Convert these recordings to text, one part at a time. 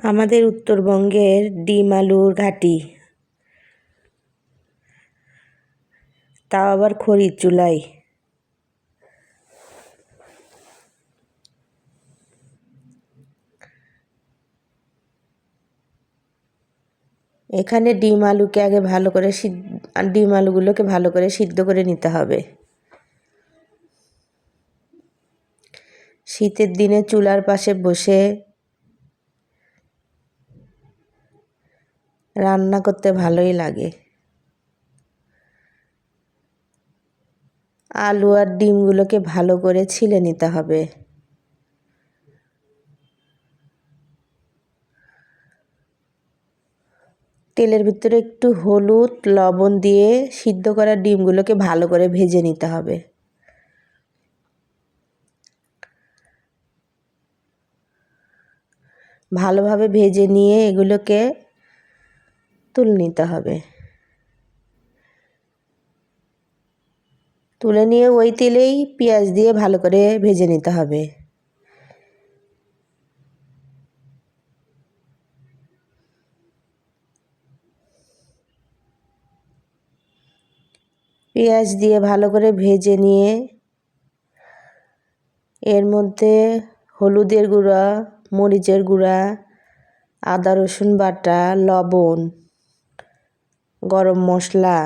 আমাদের উত্তরবঙ্গের ডিম আলুর ঘাঁটি, তাও আবার খড়ির চুলায়। এখানে ডিম আলুগুলোকে ভালো করে সিদ্ধ করে নিতে হবে। শীতের দিনে চুলার পাশে বসে রান্না করতে ভালোই লাগে। আলু আর ডিমগুলোকে ভালো করে ছিলে নিতে হবে। তেলের ভিতরে একটু হলুদ লবণ দিয়ে সিদ্ধ করা ডিমগুলোকে ভালো করে ভেজে নিতে হবে। ভালোভাবে ভেজে নিয়ে এগুলোকে তুলে নিতে হবে। তুলে নিয়ে ওই তেলেই পেঁয়াজ দিয়ে ভালো করে ভেজে নিতে হবে। পেঁয়াজ দিয়ে ভালো করে ভেজে নিয়ে এর মধ্যে হলুদের গুঁড়া, মরিচের গুঁড়া, আদা রসুন বাটা, লবণ, গরম মশলা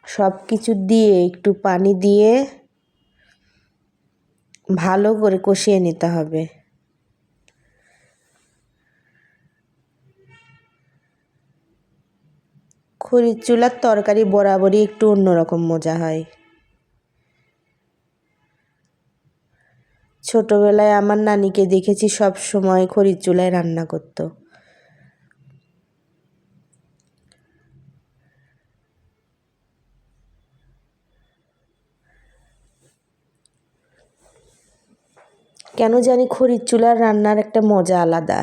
সব কিছু দিয়ে একটু পানি দিয়ে ভালো করে কষিয়ে নিতে হবে। খড়ির চুলার তরকারি বরাবরই একটু অন্যরকম মজা হয়। ছোটবেলায় আমার নানিকে দেখেছি সব সময় খড়ির চুলায় রান্না করতো। কেন জানি খড়ির চুলার রান্নার একটা মজা আলাদা,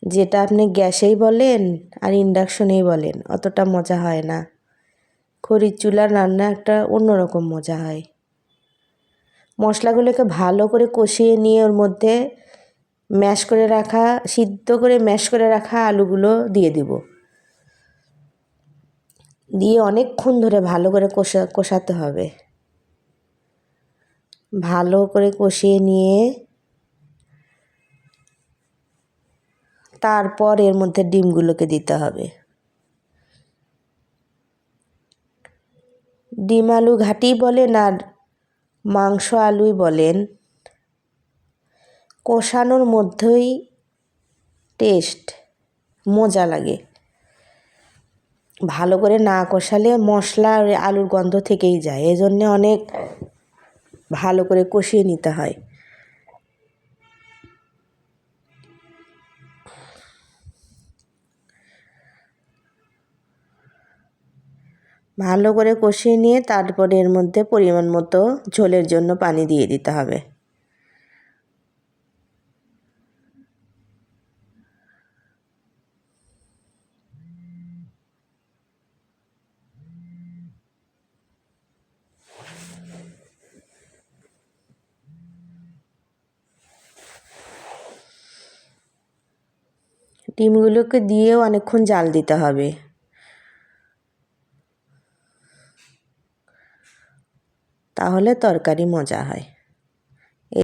যেটা আপনি গ্যাসেই বলেন আর ইন্ডাকশনেই বলেন অতটা মজা হয় না। খড়ির চুলার রান্না একটা অন্যরকম মজা হয়। মশলাগুলোকে ভালো করে কষিয়ে নিয়ে ওর মধ্যে সিদ্ধ করে ম্যাশ করে রাখা আলুগুলো দিয়ে দিব। দিয়ে অনেকক্ষণ ধরে ভালো করে কষাতে হবে। ভালো করে কষিয়ে নিয়ে তারপর এর মধ্যে ডিমগুলোকে দিতে হবে। ডিম আলু ঘাঁটি বলেন আর মাংস আলুই বলেন, কষানোর মধ্যেই টেস্ট, মজা লাগে। ভালো করে না কষালে মশলা আর আলুর গন্ধ থেকেই যায়, এজন্য অনেক ভালো করে কষিয়ে নিতে হয়। ভালো করে কষিয়ে নিয়ে তারপরে এর মধ্যে পরিমাণ মতো ঝোলের জন্য পানি দিয়ে দিতে হবে। ডিমগুলোকে দিয়েও অনেকক্ষণ জাল দিতে হবে, তাহলে তরকারি মজা হয়।